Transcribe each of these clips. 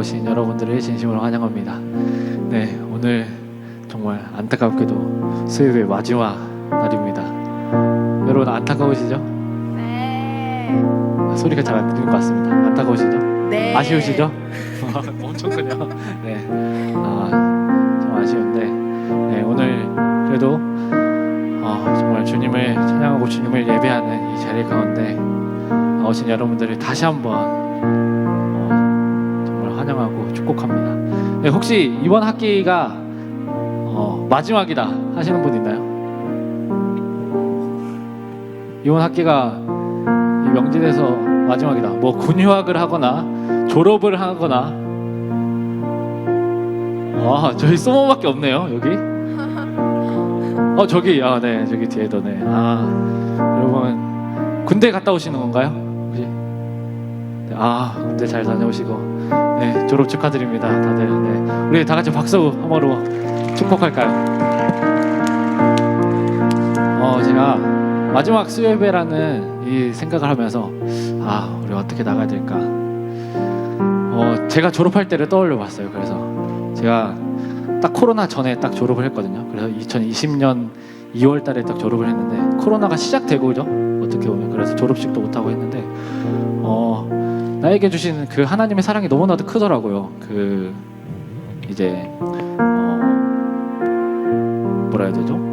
오신 여러분들을 진심으로 환영합니다. 네, 오늘 정말 안타깝게도 수요일의 마지막 날입니다. 여러분 안타까우시죠? 네. 소리가 잘 안 들리는 것 같습니다. 안타까우시죠? 네. 아쉬우시죠? 엄청 크네요. 네, 좀 아쉬운데, 네, 오늘 그래도 정말 주님을 찬양하고 주님을 예배하는 이 자리 가운데 오신 여러분들을 다시 한번 정말 환영하고 축복합니다. 네, 혹시 이번 학기가 마지막이다 하시는 분 있나요? 이번 학기가 이 명진에서 마지막이다. 뭐 군휴학을 하거나 졸업을 하거나 저희 소모밖에 없네요. 여기 저기 네, 저기 뒤에도 네. 여러분 군대 갔다 오시는 건가요? 혹시? 네, 군대 잘 다녀오시고 네, 졸업 축하드립니다. 다들 네. 우리 다 같이 박수 한번으로 축복할까요? 제가 마지막 수요예배라는 이 생각을 하면서 우리 어떻게 나가야 될까? 제가 졸업할 때를 떠올려 봤어요. 그래서 제가 딱 코로나 전에 딱 졸업을 했거든요. 그래서 2020년 2월 달에 딱 졸업을 했는데 코로나가 시작되고죠. 어떻게 보면 그래서 졸업식도 못 하고 했는데 나에게 주신 그 하나님의 사랑이 너무나도 크더라고요. 그 이제 뭐라 해야 되죠?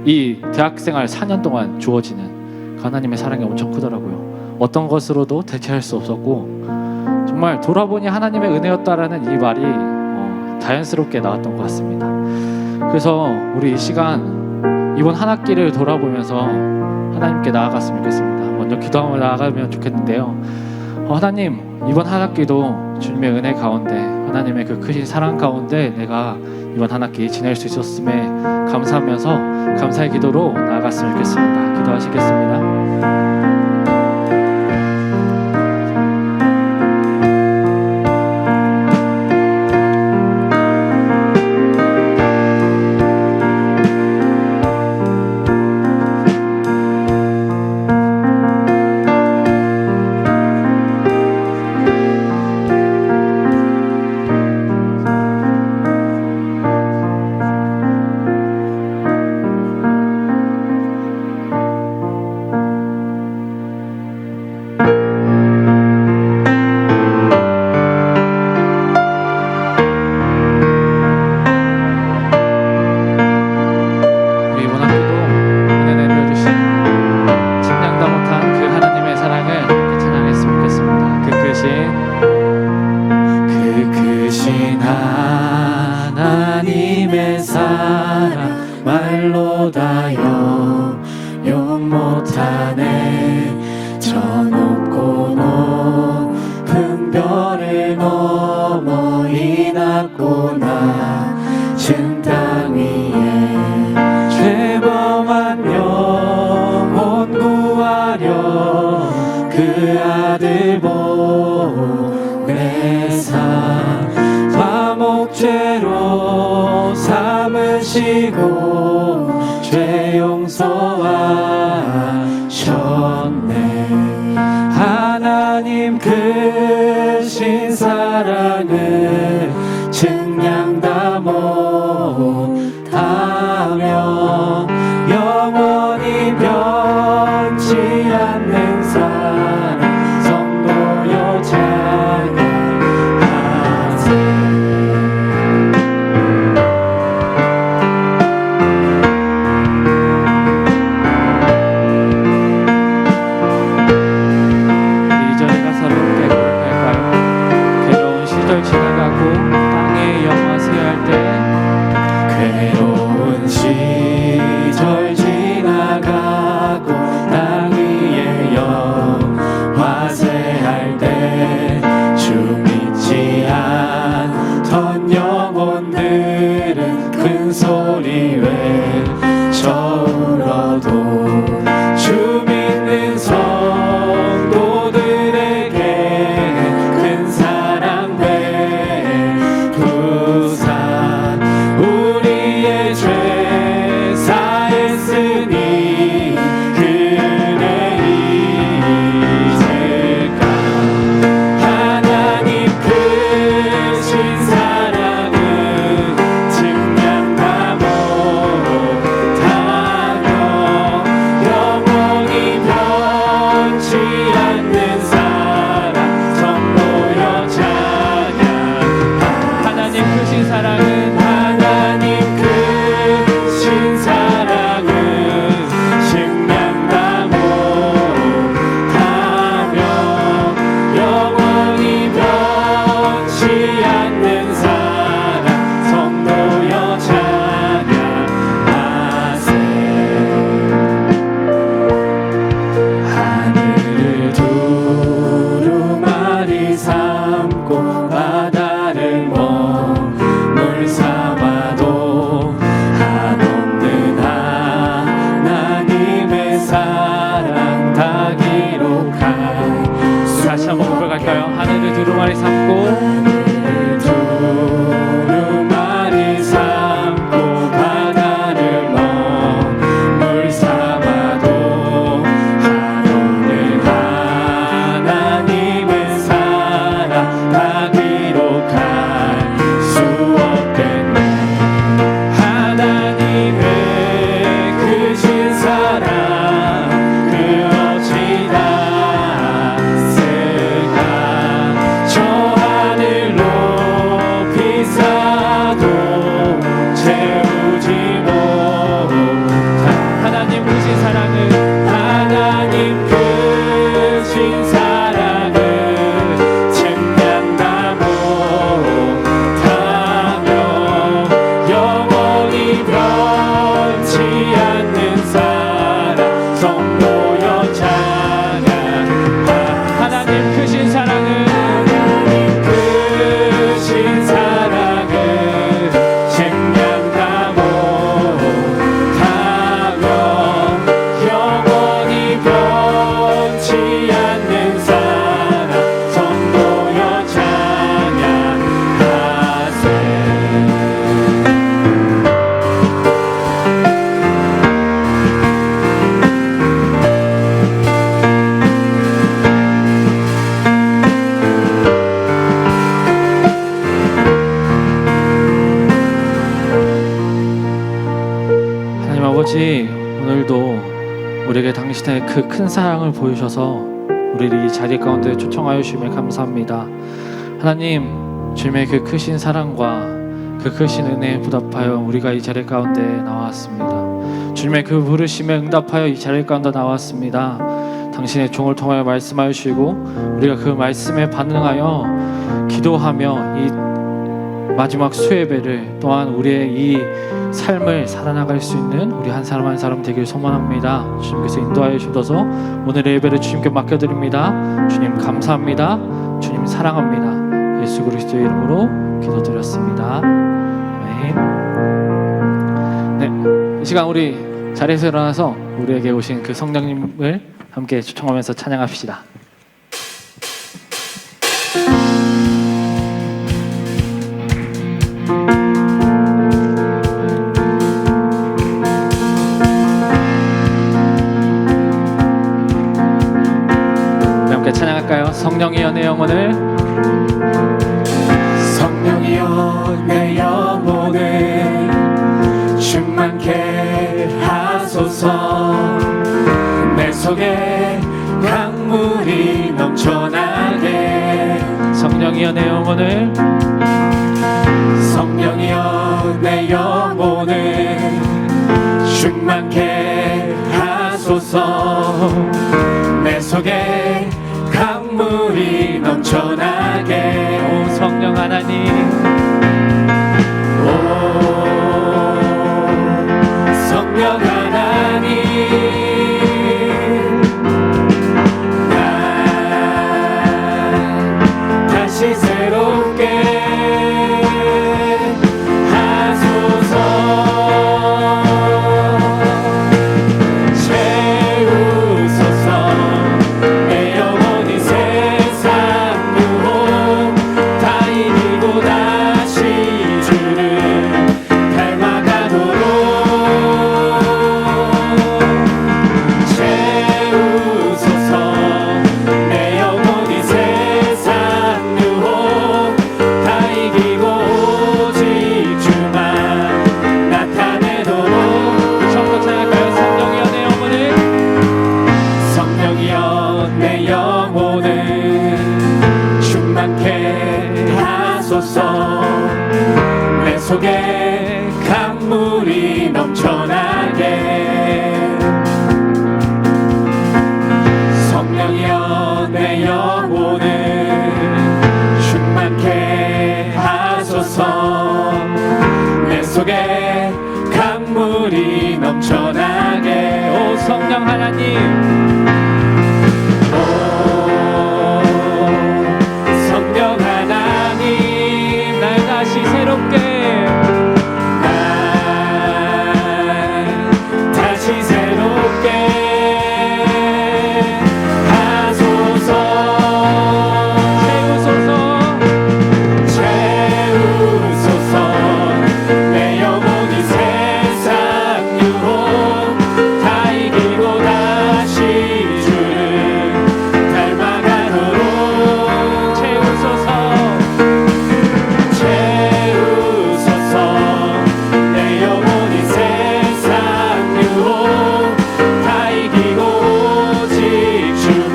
이 대학생활 4년 동안 주어지는 그 하나님의 사랑이 엄청 크더라고요. 어떤 것으로도 대체할 수 없었고 정말 돌아보니 하나님의 은혜였다라는 이 말이 자연스럽게 나왔던 것 같습니다. 그래서 우리 이 시간 이번 한 학기를 돌아보면서 하나님께 나아갔으면 좋겠습니다. 먼저 기도하며 나아가면 좋겠는데요. 하나님, 이번 한 학기도 주님의 은혜 가운데 하나님의 그 크신 사랑 가운데 내가 이번 한 학기 지낼 수 있었음에 감사하면서 감사의 기도로 나아갔으면 좋겠습니다. 기도하시겠습니다. 하나님의 사랑 말로 다 용 못하네. 저 높고 높은 별을 넘어 이 낮고 낮은 땅 위에 죄범한 영혼 구하려 그 아들 보내사 화목죄로 삼으시고 죄 용서하셨네. 하나님 크신 사랑을 증량 다 못하며 영원히 변치 않는 사랑 성도여 괴로운 시절 지나가고 땅 위에 영화세할 때 주 믿지 않던 영혼들은 큰 소리 외쳐 울어도 주 믿는 성도들에게 큰 사랑 베풀 아버지, 오늘도 우리에게 당신의 그 큰 사랑을 보여주셔서 우리를 이 자리 가운데 초청하여 주심에 감사합니다. 하나님, 주님의 그 크신 사랑과 그 크신 은혜에 보답하여 우리가 이 자리 가운데 나왔습니다. 주님의 그 부르심에 응답하여 이 자리 가운데 나왔습니다. 당신의 종을 통하여 말씀하여 주시고 우리가 그 말씀에 반응하여 기도하며 이 마지막 수예배를 또한 우리의 이 삶을 살아나갈 수 있는 우리 한 사람 한 사람 되길 소망합니다. 주님께서 인도하여 주셔서 오늘의 예배를 주님께 맡겨드립니다. 주님 감사합니다. 주님 사랑합니다. 예수 그리스도의 이름으로 기도드렸습니다. 아멘. 네, 이 시간 우리 자리에서 일어나서 우리에게 오신 그 성령님을 함께 초청하면서 찬양합시다. 찬양할까요? 성령이여 내 영혼을, 성령이여 내 영혼을 충만케 하소서. 내 속에 강물이 넘쳐나게. 성령이여 내 영혼을, 성령이여 내 영혼을 충만케 하소서. 내 속에 강물이 넘쳐나게. 오 성령 하나님, 오 성령 하나님, 날 다시 새롭게 하소서. 채우소서. 내 영혼이 세상 유혹 다 이기고 다시 주를 닮아가도록. 채우소서. 내 영혼이 세상 유혹 다 이기고 오직 주만 나타내도록. 처음부터 찬양할까요? 성령이여 내 영혼을, 성령이여 내 영혼을 충만케 하소서. 내 속에 강물이 넘쳐나게. 성령이여 내 영혼을 충만케 하소서. 내 속에 강물이 넘쳐나게. 오 성령 하나님, 오 성령 하나님, 날 다시 새롭게, 날 다시 새롭게 하소서. 채우소서. 채우소서. 내 영혼이 세상 유혹 다 이기고 다시 주를 닮아가도록. 채우소서. 채우소서. 내 영혼이 세상 유혹 다 이기고 오직 주만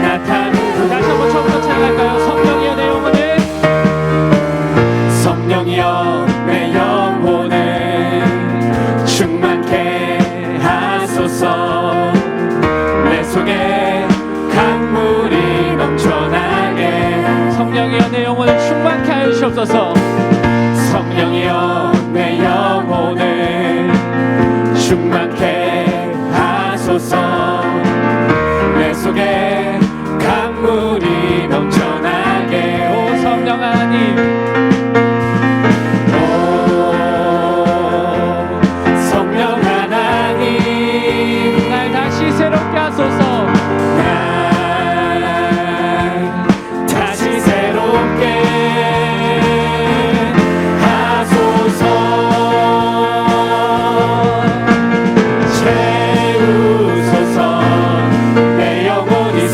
나타내도록. 다시 한번 처음부터 찬양할까요? 성령이여 내 영혼을, 성령이여 내 영혼을 충만케 하소서. 내 속에 강물이 넘쳐나게. 성령이여 내 영혼을 충만케 하여 주시옵소서. 성령이여 내 영혼을 충만케 하소서. 내 속에 강물이 넘쳐나게. 오 성령 하나님, 오 성령 하나님, 날 다시 새롭게 하소서. 날 다시 새롭게 하소서. 채우소서. 내 영혼이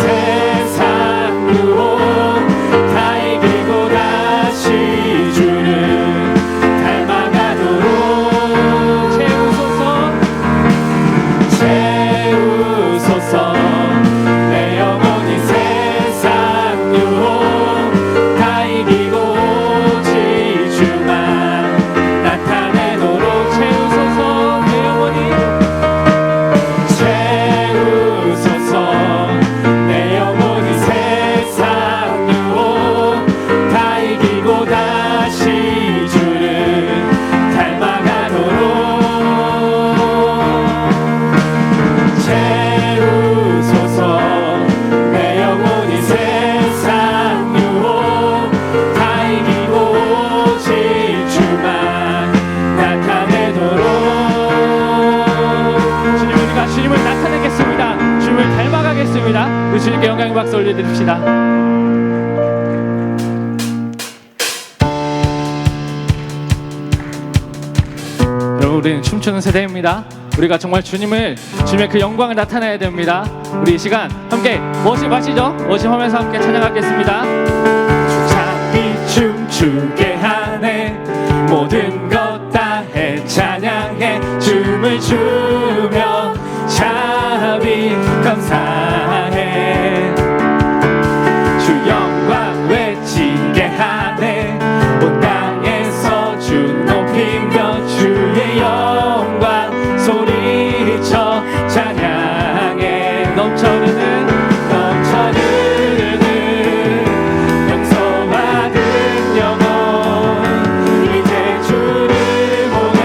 영광의 박수 올려드립시다. 여러분, 우리는 춤추는 세대입니다. 우리가 정말 주님의 그 영광을 나타내야 됩니다. 우리 이 시간 함께 워십 하시죠. 워십하면서 함께 찬양하겠습니다. 주잡이 춤추게 하네 모든 것 다해 찬양해 춤을 추며 자비 감사해 주 영광 외치게 하네 온 땅에서 주 높이며 주의 영광 소리쳐 찬양해 넘쳐흐르는 용서받은 영혼 이제 주를 보내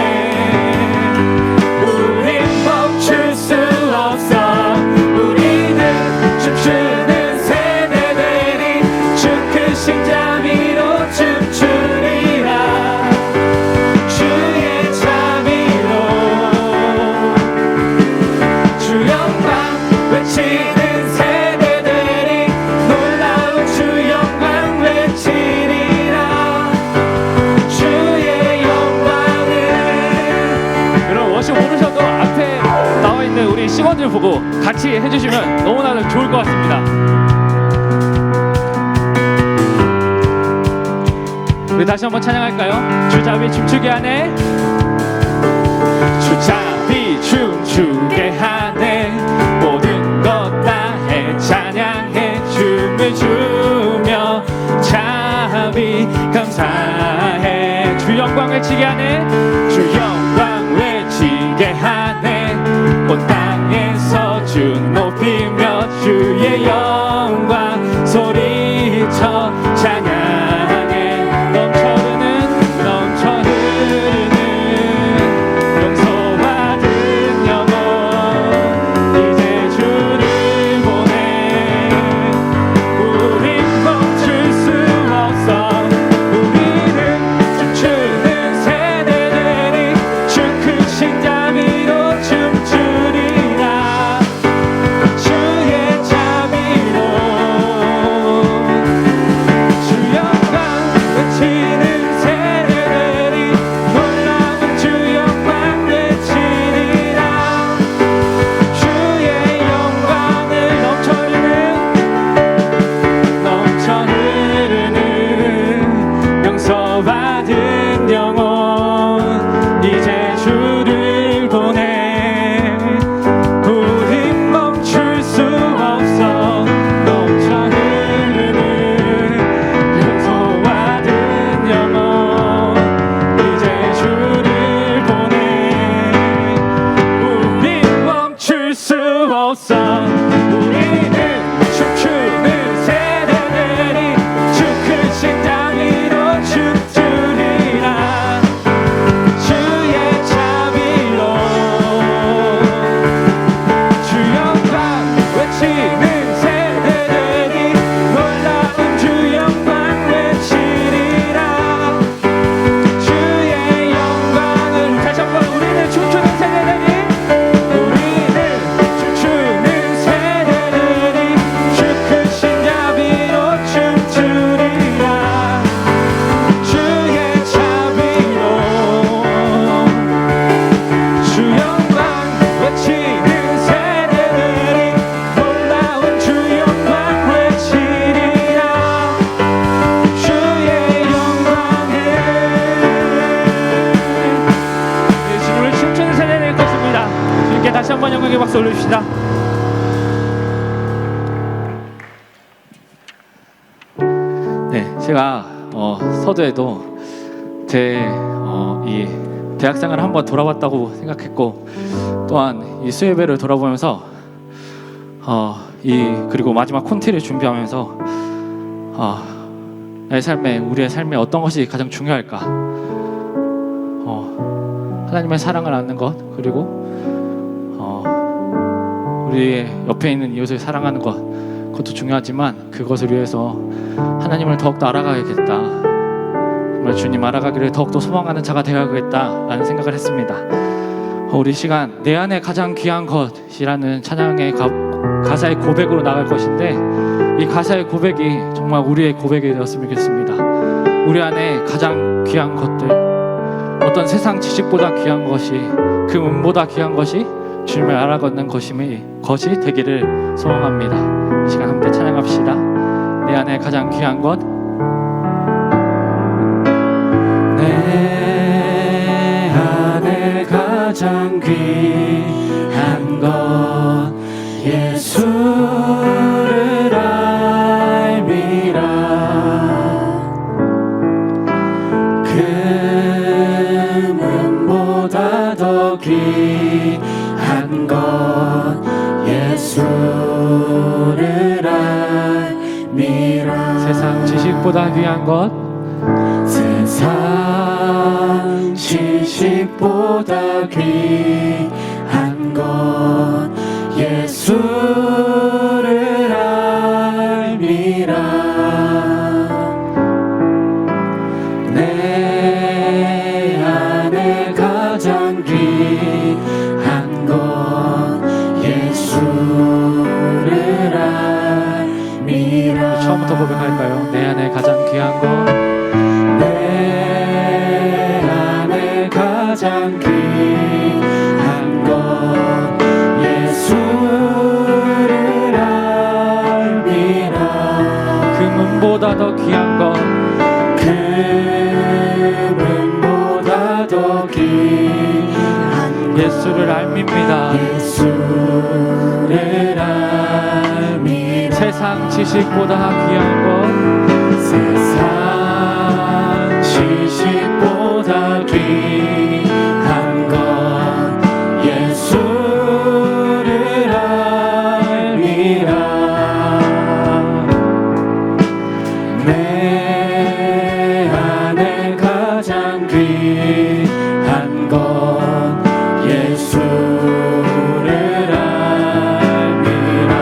우린 멈출 수 없어 우리는 춤추는 세대들이 주 크신 자비로 춤추리라 주의 자비로 주 영광 외치는 세대들이 놀라운 주 영광 외치리라 주의 영광을 여러분, 워십 오르셔도 앞에 나와 있는 우리 시원들 보고 같이 해주시면 너무나도 좋을 것 같습니다. 우리 다시 한번 찬양할까요? 주잡이 춤추게 하네. 주잡이 춤추게 하네 모든 것 다해 찬양해 춤을 추며 자비 감사해 주 영광 외치게 하네. 주 영광 외치게 하네 온 땅에서 주 높이며 주의 영광 소리쳐 찬양해 넘쳐흐르는 용서받은 영혼 이제 주를 보내 우린 멈출 수 없어 우리는 춤추는 세대들이 주 크신 자비로 춤추리라 주의 자비로 주 영광 외치는 세대들이 놀라운 주 영광 외치리라 주의 영광을 넘쳐흐르는 용서받은 영혼 이제 주를 보내 우린 멈출 수 없어 넘쳐흐르는 용서받은 영혼 이제 주를 보내 우린 멈출 수 없어 우리는 춤추는 세대들이 주 크신 자비로 춤추리라 주의 자비로 주 영광 외치는 세대들이 놀라운 주 영광 외치리라 주의 영광을 다시 한번 우리는 춤추는 세대들이 주 크신 자비로 춤추리라 주의 자비로 주 영광 외치는 세대들이 놀라운 주 영광 외치리라 주의 영광을 주님을 춤추는 세대될 것입니다. 주님께 다시 한번 영광의 박수 올려주시다. 네, 제가 서두에도 제 이 대학생활을 한번 돌아봤다고 생각했고 또한 이 수예배를 돌아보면서 그리고 마지막 콘티를 준비하면서 우리의 삶에 어떤 것이 가장 중요할까? 하나님의 사랑을 아는 것 그리고 우리의 옆에 있는 이웃을 사랑하는 것 그것도 중요하지만 그것을 위해서 하나님을 더욱더 알아가야겠다. 정말 주님 알아가기를 더욱더 소망하는 자가 되어야겠다라는 생각을 했습니다. 우리 시간 내 안에 가장 귀한 것이라는 찬양의 가사의 고백으로 나갈 것인데 이 가사의 고백이 정말 우리의 고백이 되었으면 좋겠습니다. 우리 안에 가장 귀한 것들, 어떤 세상 지식보다 귀한 것이, 그 은보다 귀한 것이 주님을 알아걷는 것이 되기를 소원합니다. 이 시간 함께 찬양합시다. 내 안에 가장 귀한 것, 내 안에 가장 귀한 것 예수를 알미라. 금은보다 더 귀한 것 예수를 알미라. 세상 지식보다 귀한 것, 세상 지식보다 귀한 것 예수를 알미라. 내 안에 가장 귀한 것 예수를 알미라. 처음부터 고백할까요? 내 안에 가장 귀한 것, 내 안에 가장 귀한 것 예수를 알미라. 금은보다 더 귀한 것, 금은보다 더 귀한 예수를 알밉니다. 예수를 알미라. 세상 지식보다 귀한 것, 세상 지식보다 귀한 것 예수를 알미라. 내 안에 가장 귀한 것 예수를 알미라.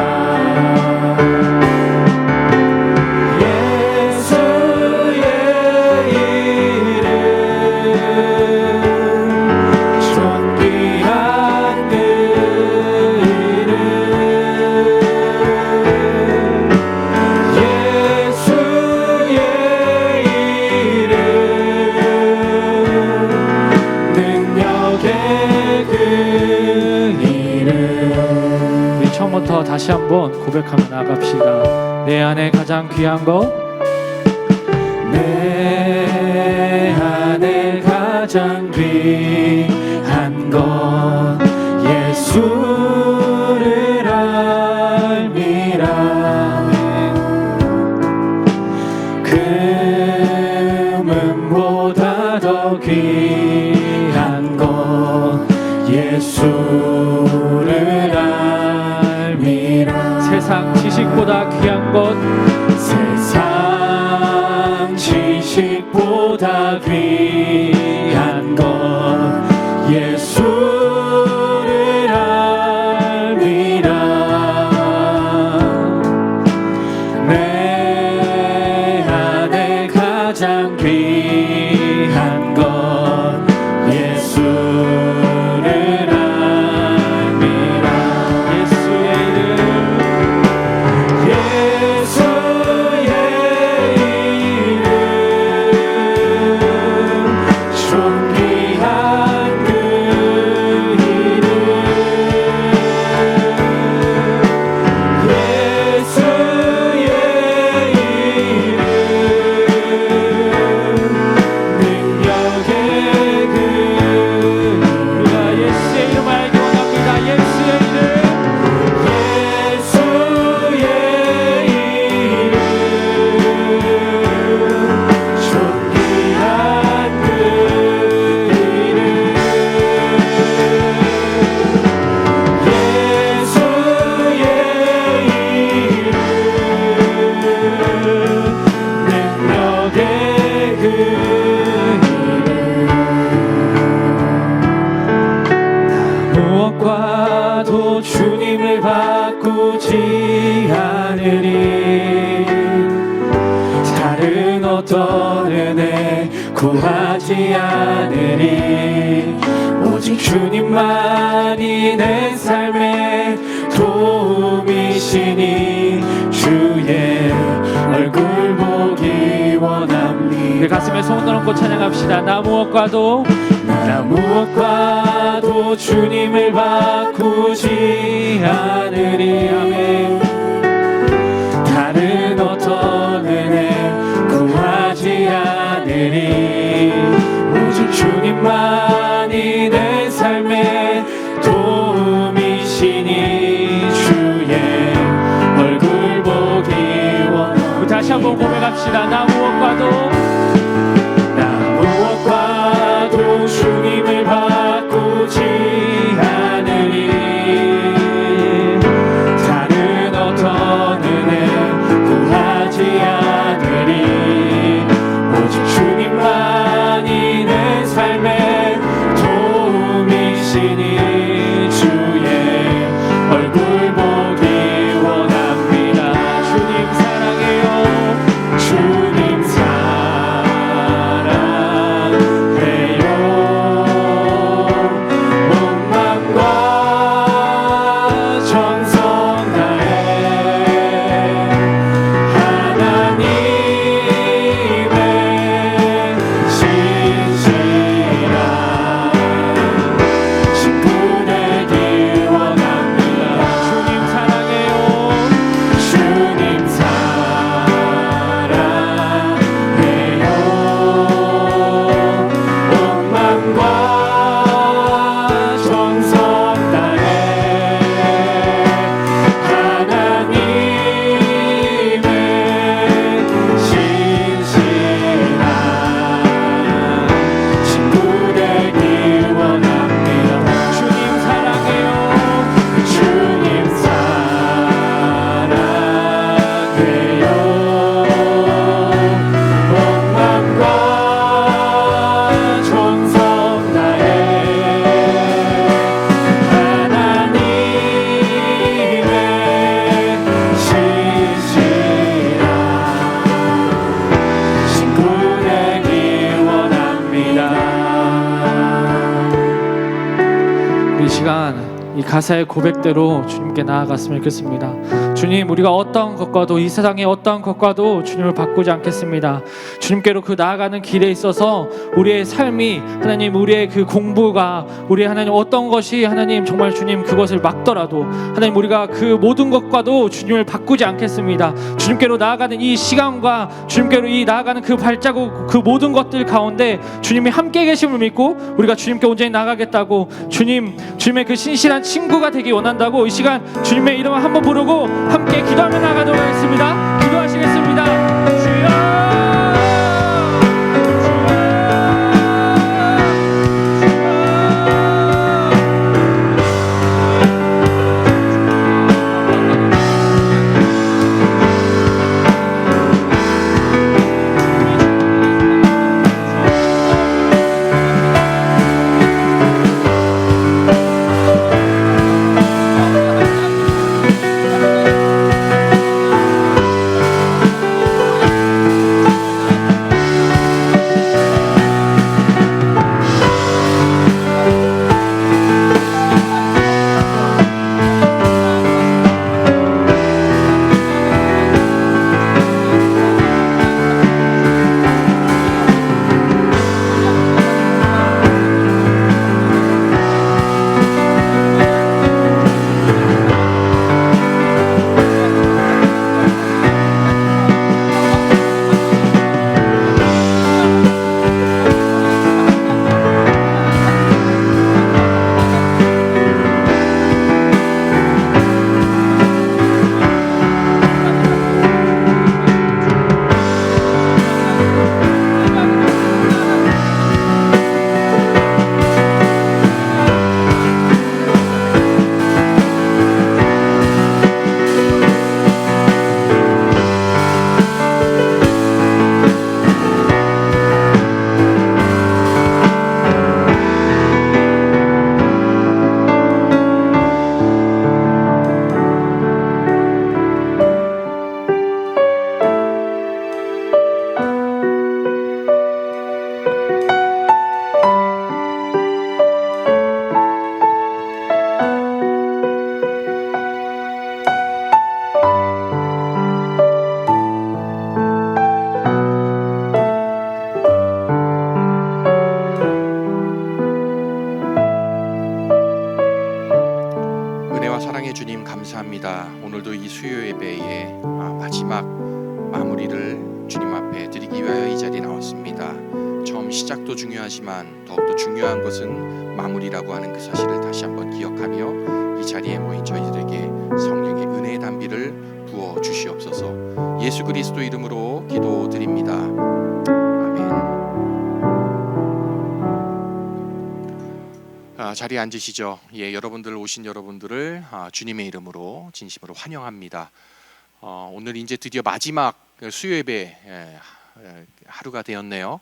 예수의 이름 존귀한 그 이름. 예수의 이름 능력의 그 이름. 우리 처음부터 다시 한번 고백하며 나갑시다. 내 안에 가장 귀한 것, 내 안에 가장 귀한 것 예수를 알미라. 금은보다 더 귀한 것 예수를 알미라. 세상 지식보다 귀한 것, 세상 지식보다 귀한 것 예수를 알미라. 내 안에 가장 귀한 것 예수를 알미라. 예수의 이름, 예수의 이름 존귀한 그 이름. 예수의 이름 능력의 그 우리가 예수의 이름 알기 원합니다. 예수의 이름, 예수의 이름 존귀한 그 이름. 예수의 이름 능력의 그 이름. 무엇과도 주님을 바꾸지 않으리. 다른 어떤 은혜 구하지 않으리. 오직 주님만이 내 삶의 도움이시니 주의 원합니다. 우리 가슴에 손을 얹고 찬양합시다. 나 무엇과도 주님을 바꾸지 않으리. 아멘. 다른 어떤 은혜 구하지 않으리. 오직 주님만이 내 삶의 도움이시니 주의 얼굴 보기 원. 우리 다시 한번 고백합시다. 나 무엇과도 주님을 바꾸지 않으리. 다른 어떤 은혜 구하지 않으리. 오직 주님만이 내 삶의 도움이시니 주의 얼굴 보기 원합니다. 주님 사랑해요. 주님 이 가사의 고백대로 주님께 나아갔으면 좋겠습니다. 주님, 우리가 어떤 것과도, 이 세상의 어떤 것과도 주님을 바꾸지 않겠습니다. 주님께로 그 나아가는 길에 있어서 우리의 삶이, 하나님, 우리의 그 공부가, 우리 하나님 어떤 것이 하나님 정말 주님 그것을 막더라도 하나님 우리가 그 모든 것과도 주님을 바꾸지 않겠습니다. 주님께로 나아가는 이 시간과 주님께로 이 나아가는 그 발자국, 그 모든 것들 가운데 주님이 함께 계심을 믿고 우리가 주님께 온전히 나가겠다고, 주님의 그 신실한 친구가 되기 원한다고, 이 시간 주님의 이름을 한번 부르고 함께 기도하며 나가도록 하겠습니다. 기도하시겠습니다. 주여, 감사합니다. 오늘도 이 수요 예배의 마지막 마무리를 주님 앞에 드리기 위하여 이 자리에 나왔습니다. 처음 시작도 중요하지만 더욱더 중요한 것은 마무리라고 하는 그 사실을 다시 한번 기억하며 이 자리에 모인 저희들에게 성령의 은혜의 단비를 부어 주시옵소서. 예수 그리스도 이름으로 기도드립니다. 자리에 앉으시죠. 여러분들 오신 여러분들을 주님의 이름으로 진심으로 환영합니다. 오늘 이제 드디어 마지막 수요 예배 하루가 되었네요.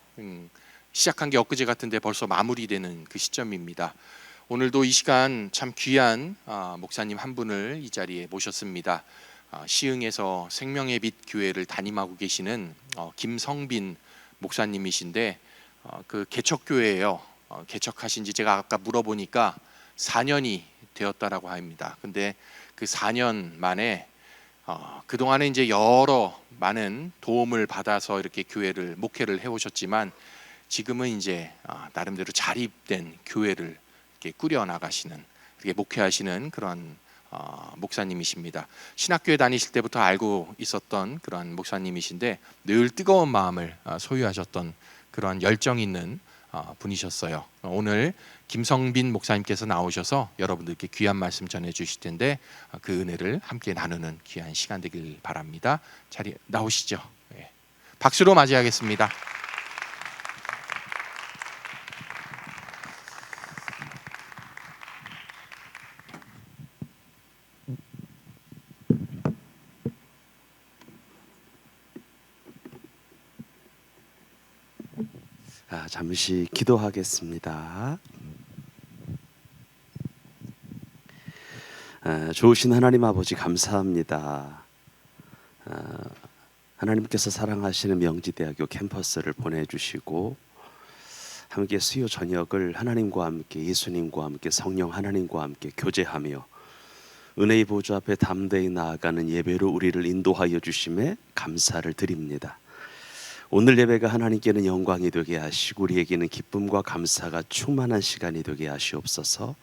시작한 게 엊그제 같은데 벌써 마무리되는 그 시점입니다. 오늘도 이 시간 참 귀한 목사님 한 분을 이 자리에 모셨습니다. 시흥에서 생명의 빛 교회를 담임하고 계시는 김성빈 목사님이신데 그 개척교회예요. 개척하신 지 제가 아까 물어보니까 4년이 되었다라고 합니다. 근데 그 4년 만에 그동안에 이제 여러 많은 도움을 받아서 이렇게 교회를 목회를 해오셨지만 지금은 이제 나름대로 자립된 교회를 이렇게 꾸려 나가시는, 이렇게 목회하시는 그런 목사님이십니다. 신학교에 다니실 때부터 알고 있었던 그런 목사님이신데 늘 뜨거운 마음을 소유하셨던 그런 열정 있는 분이셨어요. 오늘 김성빈 목사님께서 나오셔서 여러분들께 귀한 말씀 전해 주실 텐데 그 은혜를 함께 나누는 귀한 시간 되길 바랍니다. 자리에 나오시죠. 박수로 맞이하겠습니다. 잠시 기도하겠습니다. 좋으신 하나님 아버지 감사합니다. 하나님께서 사랑하시는 명지대학교 캠퍼스를 보내주시고 함께 수요 저녁을 하나님과 함께, 예수님과 함께, 성령 하나님과 함께 교제하며 은혜의 보좌 앞에 담대히 나아가는 예배로 우리를 인도하여 주심에 감사를 드립니다. 오늘 예배가 하나님께는 영광이 되게 하시고 우리에게는 기쁨과 감사가 충만한 시간이 되게 하시옵소서.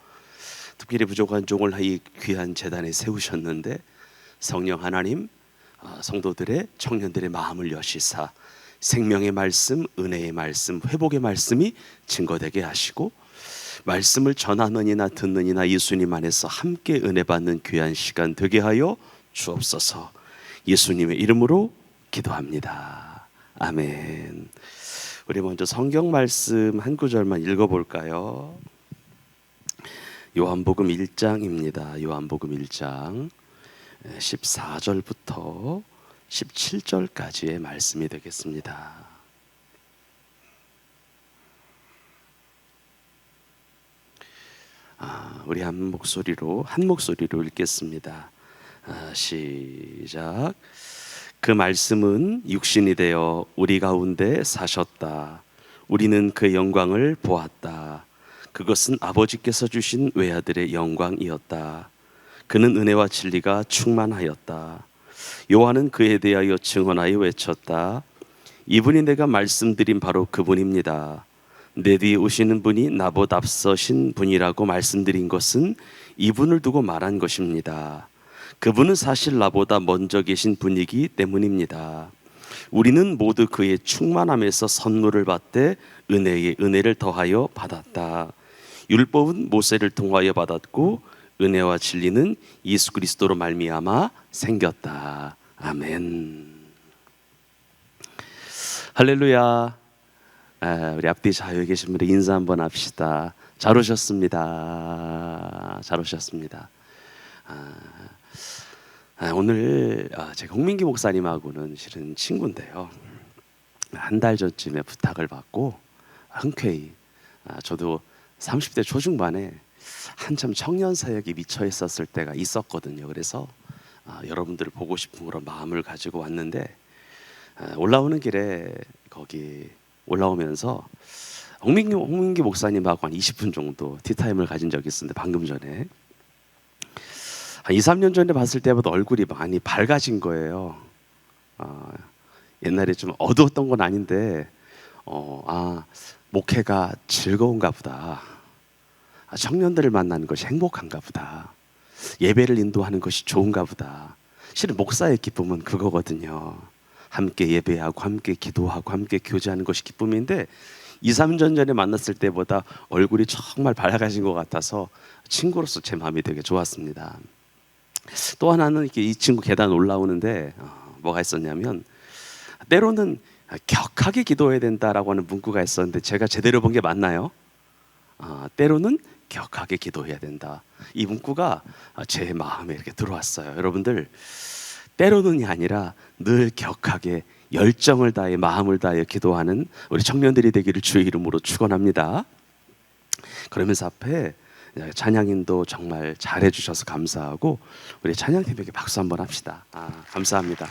특별히 부족한 종을 이 귀한 제단에 세우셨는데 성령 하나님, 성도들의, 청년들의 마음을 여시사 생명의 말씀, 은혜의 말씀, 회복의 말씀이 증거되게 하시고 말씀을 전하는 이나 듣는 이나 예수님 안에서 함께 은혜 받는 귀한 시간 되게 하여 주옵소서. 예수님의 이름으로 기도합니다. 아멘. 우리 먼저 성경 말씀 한 구절만 읽어볼까요? 요한복음 1장입니다. 요한복음 1장 14절부터 17절까지의 말씀이 되겠습니다. 우리 한 목소리로 읽겠습니다. 시작. 그 말씀은 육신이 되어 우리 가운데 사셨다. 우리는 그의 영광을 보았다. 그것은 아버지께서 주신 외아들의 영광이었다. 그는 은혜와 진리가 충만하였다. 요한은 그에 대하여 증언하여 외쳤다. 이분이 내가 말씀드린 바로 그분입니다. 내 뒤에 오시는 분이 나보다 앞서신 분이라고 말씀드린 것은 이분을 두고 말한 것입니다. 그분은 사실 나보다 먼저 계신 분이기 때문입니다. 우리는 모두 그의 충만함에서 선물을 받되 은혜에 은혜를 더하여 받았다. 율법은 모세를 통하여 받았고 은혜와 진리는 예수 그리스도로 말미암아 생겼다. 아멘. 할렐루야. 우리 앞뒤 좌우에 계신 분들 인사 한번 합시다. 잘 오셨습니다. 잘 오셨습니다. 오늘 제가 홍민기 목사님하고는 실은 친구인데요. 한 달 전쯤에 부탁을 받고 흔쾌히 저도 30대 초중반에 한참 청년 사역에 미쳐 있었을 때가 있었거든요. 그래서 여러분들을 보고 싶은 그런 마음을 가지고 왔는데 올라오는 길에 거기 올라오면서 홍민기 목사님하고 한 20분 정도 티타임을 가진 적이 있었는데 방금 전에 한 2, 3년 전에 봤을 때보다 얼굴이 많이 밝아진 거예요. 옛날에 좀 어두웠던 건 아닌데 목회가 즐거운가 보다. 청년들을 만나는 것이 행복한가 보다. 예배를 인도하는 것이 좋은가 보다. 실은 목사의 기쁨은 그거거든요. 함께 예배하고 함께 기도하고 함께 교제하는 것이 기쁨인데 2, 3년 전에 만났을 때보다 얼굴이 정말 밝아진 것 같아서 친구로서 제 마음이 되게 좋았습니다. 또 하나는 이렇게 이 친구 계단 올라오는데 뭐가 있었냐면 때로는 격하게 기도해야 된다라고 하는 문구가 있었는데 제가 제대로 본 게 맞나요? 때로는 격하게 기도해야 된다. 이 문구가 제 마음에 이렇게 들어왔어요. 여러분들 때로는이 아니라 늘 격하게 열정을 다해 마음을 다해 기도하는 우리 청년들이 되기를 주의 이름으로 축원합니다. 그러면서 앞에 찬양인도 정말 잘해 주셔서 감사하고 우리 찬양팀에게 박수 한번 합시다. 감사합니다.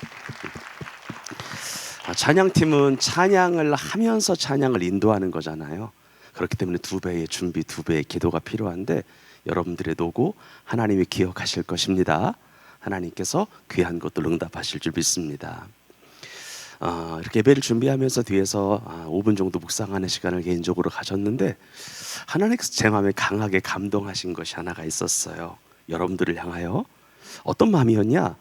찬양팀은 찬양을 하면서 찬양을 인도하는 거잖아요. 그렇기 때문에 2배의 준비, 2배의 기도가 필요한데 여러분들의 노고 하나님이 기억하실 것입니다. 하나님께서 귀한 것들 응답하실 줄 믿습니다. 이렇게 예배를 준비하면서 뒤에서 5분 정도 묵상하는 시간을 개인적으로 가졌는데 하나님께서 제 마음에 강하게 감동하신 것이 하나가 있었어요. 여러분들을 향하여 어떤 마음이었냐?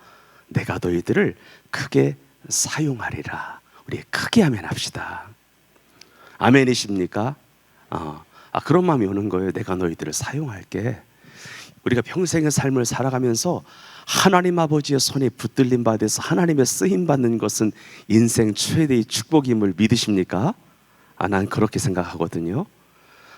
내가 너희들을 크게 사용하리라. 우리 크게 아멘합시다. 아멘이십니까? 그런 마음이 오는 거예요. 내가 너희들을 사용할게. 우리가 평생의 삶을 살아가면서 하나님 아버지의 손에 붙들림 받아서 하나님의 쓰임 받는 것은 인생 최대의 축복임을 믿으십니까? 난 그렇게 생각하거든요.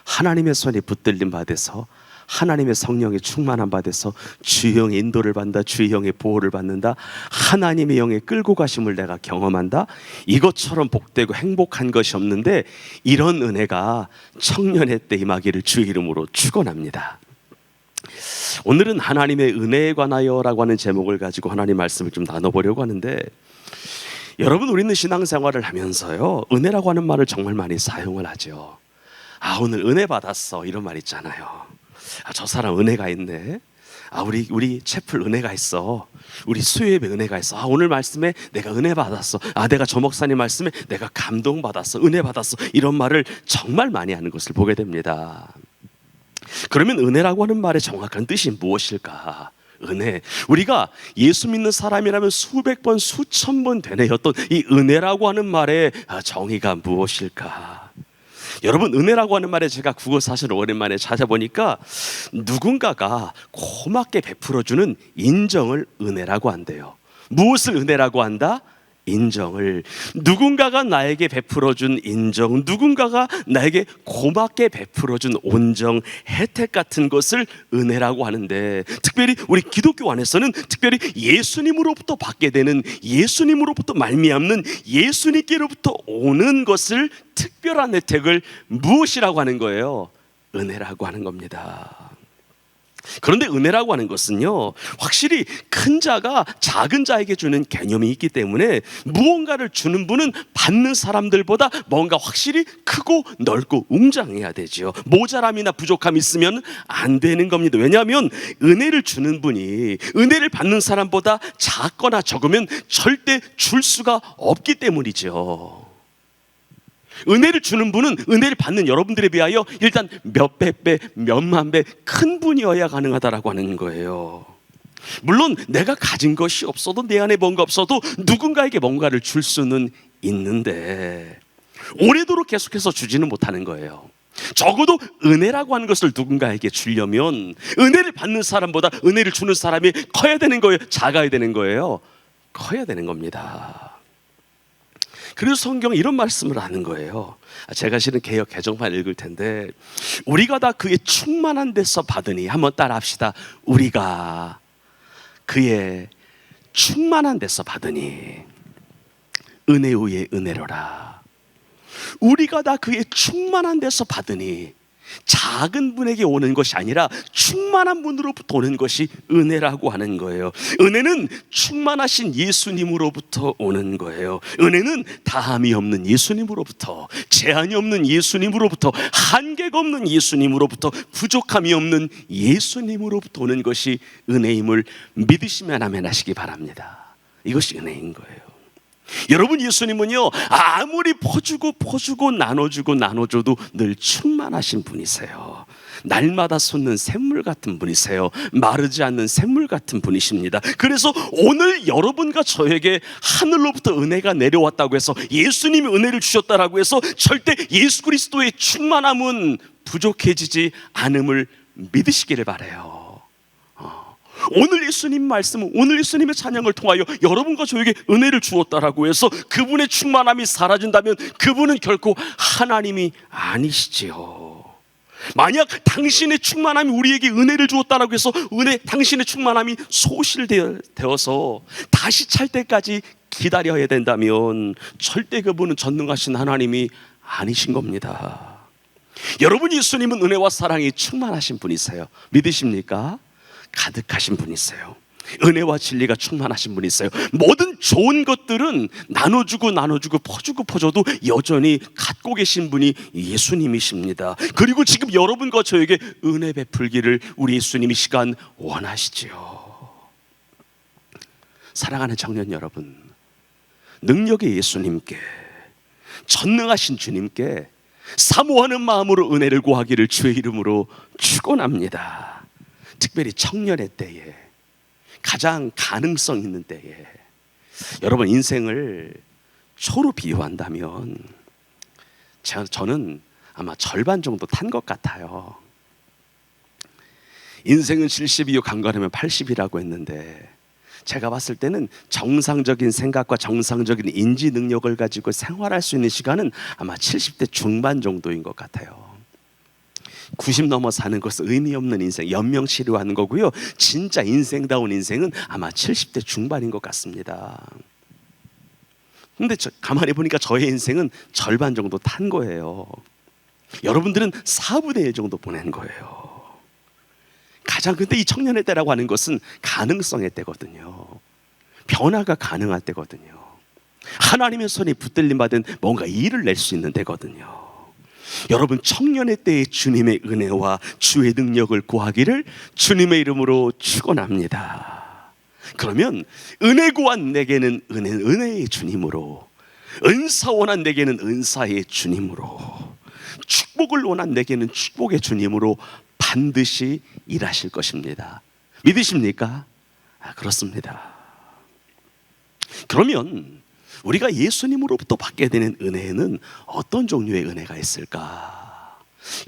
하나님의 손에 붙들림 받아서 하나님의 성령의 충만함 받아서 주의 영의 인도를 받는다. 주의 영의 보호를 받는다. 하나님의 영의 끌고 가심을 내가 경험한다. 이것처럼 복되고 행복한 것이 없는데 이런 은혜가 청년의 때 임하기를 주의 이름으로 축원합니다. 오늘은 하나님의 은혜에 관하여라고 하는 제목을 가지고 하나님 말씀을 좀 나눠보려고 하는데 여러분 우리는 신앙생활을 하면서요 은혜라고 하는 말을 정말 많이 사용을 하죠. 오늘 은혜 받았어 이런 말 있잖아요. 저 사람 은혜가 있네. 우리 채플 은혜가 있어. 우리 수요예배 은혜가 있어. 오늘 말씀에 내가 은혜 받았어. 내가 저 목사님 말씀에 내가 감동 받았어. 은혜 받았어. 이런 말을 정말 많이 하는 것을 보게 됩니다. 그러면 은혜라고 하는 말의 정확한 뜻이 무엇일까? 은혜. 우리가 예수 믿는 사람이라면 수백 번, 수천 번 되뇌었던 이 은혜라고 하는 말의 정의가 무엇일까? 여러분 은혜라고 하는 말에 제가 국어 사전을 오랜만에 찾아보니까 누군가가 고맙게 베풀어주는 인정을 은혜라고 한대요. 무엇을 은혜라고 한다? 인정을. 누군가가 나에게 베풀어준 인정, 누군가가 나에게 고맙게 베풀어준 온정, 혜택 같은 것을 은혜라고 하는데 특별히 우리 기독교 안에서는 특별히 예수님으로부터 받게 되는 예수님으로부터 말미암는 예수님께로부터 오는 것을 특별한 혜택을 무엇이라고 하는 거예요? 은혜라고 하는 겁니다. 그런데 은혜라고 하는 것은요 확실히 큰 자가 작은 자에게 주는 개념이 있기 때문에 무언가를 주는 분은 받는 사람들보다 뭔가 확실히 크고 넓고 웅장해야 되죠. 모자람이나 부족함이 있으면 안 되는 겁니다. 왜냐하면 은혜를 주는 분이 은혜를 받는 사람보다 작거나 적으면 절대 줄 수가 없기 때문이죠. 은혜를 주는 분은 은혜를 받는 여러분들에 비하여 일단 몇백 배, 몇만 배 큰 분이어야 가능하다라고 하는 거예요. 물론 내가 가진 것이 없어도 내 안에 뭔가 없어도 누군가에게 뭔가를 줄 수는 있는데 오래도록 계속해서 주지는 못하는 거예요. 적어도 은혜라고 하는 것을 누군가에게 주려면 은혜를 받는 사람보다 은혜를 주는 사람이 커야 되는 거예요? 작아야 되는 거예요? 커야 되는 겁니다. 그래서 성경은 이런 말씀을 하는 거예요. 제가 실은 개역 개정판 읽을 텐데 우리가 다 그의 충만한 데서 받으니 한번 따라 합시다. 우리가 그의 충만한 데서 받으니 은혜 위에 은혜로라. 우리가 다 그의 충만한 데서 받으니 작은 분에게 오는 것이 아니라 충만한 분으로부터 오는 것이 은혜라고 하는 거예요. 은혜는 충만하신 예수님으로부터 오는 거예요. 은혜는 다함이 없는 예수님으로부터, 제한이 없는 예수님으로부터, 한계가 없는 예수님으로부터, 부족함이 없는 예수님으로부터 오는 것이 은혜임을 믿으시면 아멘 하시기 바랍니다. 이것이 은혜인 거예요. 여러분 예수님은요 아무리 퍼주고 나눠주고 나눠줘도 늘 충만하신 분이세요. 날마다 솟는 샘물 같은 분이세요. 마르지 않는 샘물 같은 분이십니다. 그래서 오늘 여러분과 저에게 하늘로부터 은혜가 내려왔다고 해서, 예수님이 은혜를 주셨다라고 해서 절대 예수 그리스도의 충만함은 부족해지지 않음을 믿으시기를 바라요. 오늘 예수님 말씀은, 오늘 예수님의 찬양을 통하여 여러분과 저에게 은혜를 주었다라고 해서 그분의 충만함이 사라진다면 그분은 결코 하나님이 아니시지요. 만약 당신의 충만함이 우리에게 은혜를 주었다라고 해서 당신의 충만함이 소실되어서 다시 찰 때까지 기다려야 된다면 절대 그분은 전능하신 하나님이 아니신 겁니다. 여러분, 예수님은 은혜와 사랑이 충만하신 분이세요. 믿으십니까? 가득하신 분이세요. 은혜와 진리가 충만하신 분이세요. 모든 좋은 것들은 나눠주고 퍼줘도 여전히 갖고 계신 분이 예수님이십니다. 그리고 지금 여러분과 저에게 은혜 베풀기를 우리 예수님이 시간 원하시지요. 사랑하는 청년 여러분, 능력의 예수님께, 전능하신 주님께 사모하는 마음으로 은혜를 구하기를 주의 이름으로 축원합니다. 특별히 청년의 때에, 가장 가능성 있는 때에, 여러분 인생을 초로 비유한다면 저는 아마 절반 정도 탄 것 같아요. 인생은 70이요 강건하면 80이라고 했는데, 제가 봤을 때는 정상적인 생각과 정상적인 인지 능력을 가지고 생활할 수 있는 시간은 아마 70대 중반 정도인 것 같아요. 90 넘어 사는 것은 의미 없는 인생, 연명치료하는 거고요. 진짜 인생다운 인생은 아마 70대 중반인 것 같습니다. 근데 가만히 보니까 저의 인생은 절반 정도 탄 거예요. 여러분들은 4분의 1 정도 보낸 거예요. 근데 이 청년의 때라고 하는 것은 가능성의 때거든요. 변화가 가능할 때거든요. 하나님의 손이 붙들림 받은 뭔가 일을 낼 수 있는 때거든요. 여러분, 청년의 때에 주님의 은혜와 주의 능력을 구하기를 주님의 이름으로 축원합니다. 그러면 은혜 구한 내게는 은혜의 주님으로, 은사 원한 내게는 은사의 주님으로, 축복을 원한 내게는 축복의 주님으로 반드시 일하실 것입니다. 믿으십니까? 그렇습니다. 그러면 우리가 예수님으로부터 받게 되는 은혜에는 어떤 종류의 은혜가 있을까?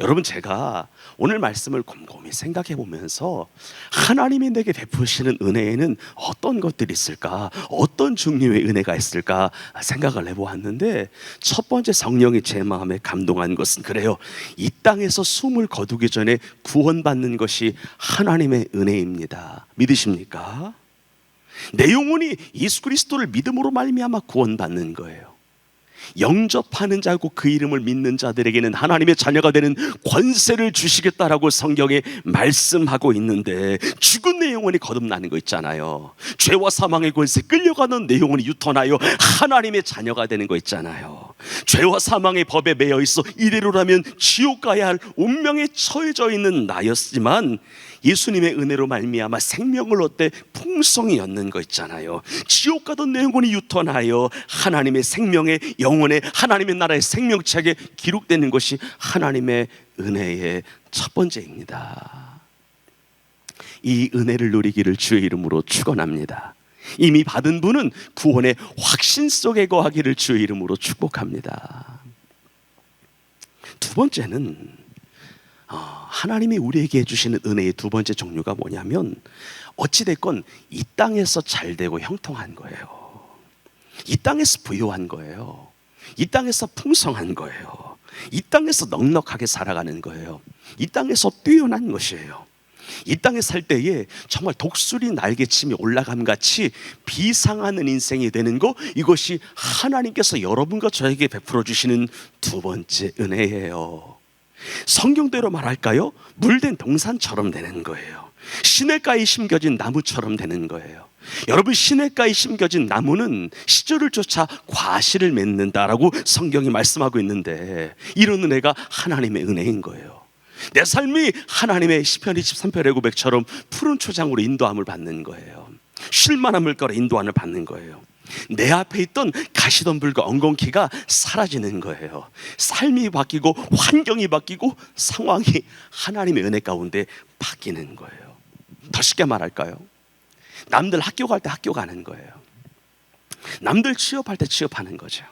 여러분, 제가 오늘 말씀을 곰곰이 생각해 보면서 하나님이 내게 베푸시는 은혜에는 어떤 것들이 있을까? 어떤 종류의 은혜가 있을까? 생각을 해보았는데, 첫 번째 성령이 제 마음에 감동한 것은 그래요. 이 땅에서 숨을 거두기 전에 구원받는 것이 하나님의 은혜입니다. 믿으십니까? 내 영혼이 예수 그리스도를 믿음으로 말미암아 구원받는 거예요. 영접하는 자고 그 이름을 믿는 자들에게는 하나님의 자녀가 되는 권세를 주시겠다라고 성경에 말씀하고 있는데, 죽은 내 영혼이 거듭나는 거 있잖아요. 죄와 사망의 권세 끌려가는 내 영혼이 유턴하여 하나님의 자녀가 되는 거 있잖아요. 죄와 사망의 법에 매여 있어 이대로라면 지옥 가야 할 운명에 처해져 있는 나였지만, 예수님의 은혜로 말미암아 생명을 얻되 풍성히 얻는 거 있잖아요. 지옥 가던 내 영혼이 유턴하여 하나님의 생명의 영혼의 하나님의 나라의 생명책에 기록되는 것이 하나님의 은혜의 첫 번째입니다. 이 은혜를 누리기를 주의 이름으로 축원합니다. 이미 받은 분은 구원의 확신 속에 거하기를 주의 이름으로 축복합니다. 두 번째는 하나님이 우리에게 해주시는 은혜의 두 번째 종류가 뭐냐면, 어찌됐건 이 땅에서 잘되고 형통한 거예요. 이 땅에서 부유한 거예요. 이 땅에서 풍성한 거예요. 이 땅에서 넉넉하게 살아가는 거예요. 이 땅에서 뛰어난 것이에요. 이 땅에 살 때에 정말 독수리 날개침이 올라감 같이 비상하는 인생이 되는 거, 이것이 하나님께서 여러분과 저에게 베풀어 주시는 두 번째 은혜예요. 성경대로 말할까요? 물된 동산처럼 되는 거예요. 시냇가에 심겨진 나무처럼 되는 거예요. 여러분, 시냇가에 심겨진 나무는 시절을 쫓아 과실을 맺는다라고 성경이 말씀하고 있는데, 이런 은혜가 하나님의 은혜인 거예요. 내 삶이 하나님의 시편 23편의 고백처럼 푸른 초장으로 인도함을 받는 거예요. 쉴만한 물가로 인도함을 받는 거예요. 내 앞에 있던 가시덤불과 엉겅퀴가 사라지는 거예요. 삶이 바뀌고 환경이 바뀌고 상황이 하나님의 은혜 가운데 바뀌는 거예요. 더 쉽게 말할까요? 남들 학교 갈 때 학교 가는 거예요. 남들 취업할 때 취업하는 거죠.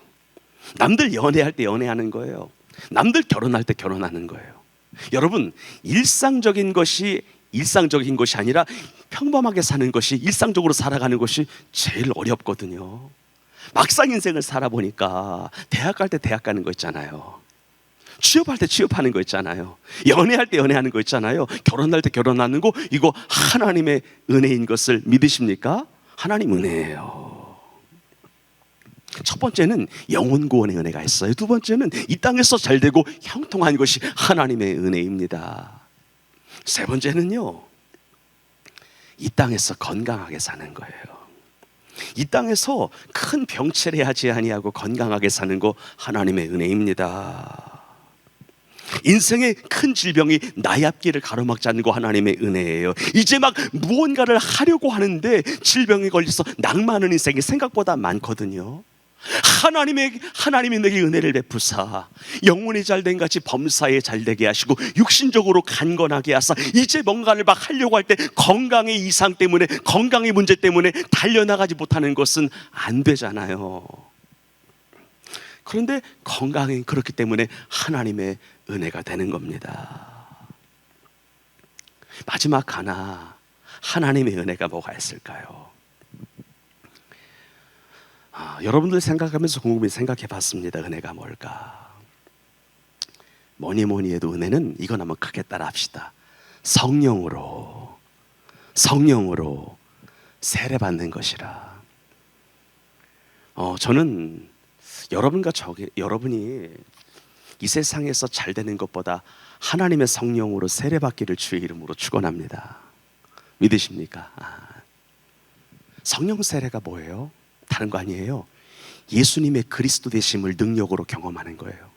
남들 연애할 때 연애하는 거예요. 남들 결혼할 때 결혼하는 거예요. 여러분, 일상적인 것이 아니라 평범하게 사는 것이, 일상적으로 살아가는 것이 제일 어렵거든요. 막상 인생을 살아보니까 대학 갈 때 대학 가는 거 있잖아요. 취업할 때 취업하는 거 있잖아요. 연애할 때 연애하는 거 있잖아요. 결혼할 때 결혼하는 거, 이거 하나님의 은혜인 것을 믿으십니까? 하나님 은혜예요. 첫 번째는 영혼 구원의 은혜가 있어요. 두 번째는 이 땅에서 잘되고 형통한 것이 하나님의 은혜입니다. 세 번째는요, 이 땅에서 건강하게 사는 거예요. 이 땅에서 큰 병치레 하지 아니하고 건강하게 사는 거 하나님의 은혜입니다. 인생의 큰 질병이 나의 앞길을 가로막지 않는 거 하나님의 은혜예요. 이제 막 무언가를 하려고 하는데 질병에 걸려서 낭만하는 인생이 생각보다 많거든요. 하나님이 내게 은혜를 베푸사 영혼이 잘된 같이 범사에 잘되게 하시고 육신적으로 강건하게 하사 이제 뭔가를 막 하려고 할 때 건강의 이상 때문에, 건강의 문제 때문에 달려나가지 못하는 것은 안 되잖아요. 그런데 건강이 그렇기 때문에 하나님의 은혜가 되는 겁니다. 마지막 하나, 하나님의 은혜가 뭐가 있을까요? 여러분들 생각하면서 곰곰이 생각해 봤습니다. 은혜가 뭘까? 뭐니 해도 은혜는 이건 한번 크게 따라 합시다. 성령으로 세례받는 것이라. 저는 여러분이 이 세상에서 잘 되는 것보다 하나님의 성령으로 세례받기를 주의 이름으로 축원합니다. 믿으십니까? 성령 세례가 뭐예요? 다른 거 아니에요. 예수님의 그리스도 되심을 능력으로 경험하는 거예요.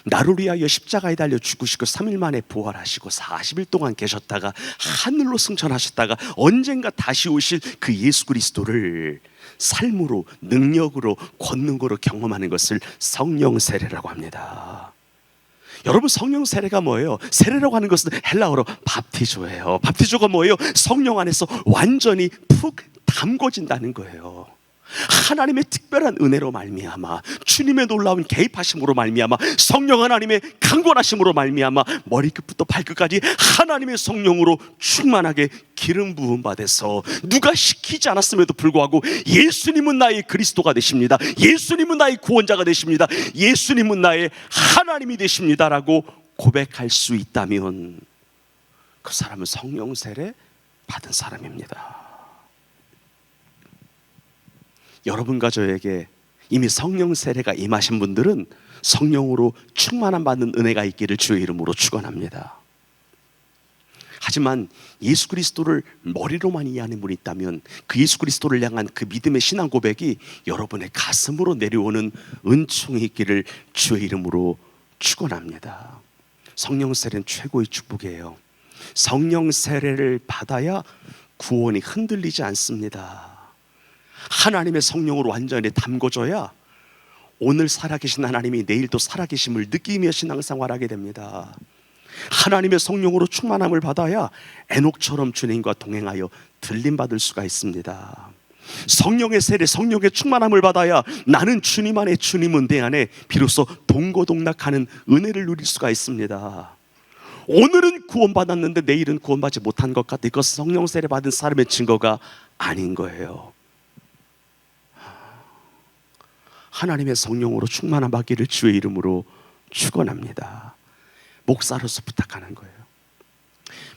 나를 위하여 십자가에 달려 죽으시고 3일 만에 부활하시고 40일 동안 계셨다가 하늘로 승천하셨다가 언젠가 다시 오실 그 예수 그리스도를 삶으로, 능력으로, 권능으로 경험하는 것을 성령 세례라고 합니다. 여러분, 성령 세례가 뭐예요? 세례라고 하는 것은 헬라어로 밥티조예요. 밥티조가 뭐예요? 성령 안에서 완전히 푹 담궈진다는 거예요. 하나님의 특별한 은혜로 말미암아, 주님의 놀라운 개입하심으로 말미암아, 성령 하나님의 강권하심으로 말미암아 머리끝부터 발끝까지 하나님의 성령으로 충만하게 기름 부음 받아서 누가 시키지 않았음에도 불구하고 예수님은 나의 그리스도가 되십니다. 예수님은 나의 구원자가 되십니다. 예수님은 나의 하나님이 되십니다라고 고백할 수 있다면 그 사람은 성령 세례 받은 사람입니다. 여러분과 저에게 이미 성령 세례가 임하신 분들은 성령으로 충만함 받는 은혜가 있기를 주의 이름으로 축원합니다. 하지만 예수 그리스도를 머리로만 이해하는 분이 있다면 그 예수 그리스도를 향한 그 믿음의 신앙 고백이 여러분의 가슴으로 내려오는 은총이 있기를 주의 이름으로 축원합니다. 성령 세례는 최고의 축복이에요. 성령 세례를 받아야 구원이 흔들리지 않습니다. 하나님의 성령으로 완전히 담궈져야 오늘 살아계신 하나님이 내일도 살아계심을 느끼며 신앙생활을 하게 됩니다. 하나님의 성령으로 충만함을 받아야 에녹처럼 주님과 동행하여 들림받을 수가 있습니다. 성령의 세례, 성령의 충만함을 받아야 나는 주님 안에, 주님 은혜 안에 비로소 동고동락하는 은혜를 누릴 수가 있습니다. 오늘은 구원받았는데 내일은 구원받지 못한 것 같아. 이것은 성령 세례 받은 사람의 증거가 아닌 거예요. 하나님의 성령으로 충만함 받기를 주의 이름으로 축원합니다. 목사로서 부탁하는 거예요.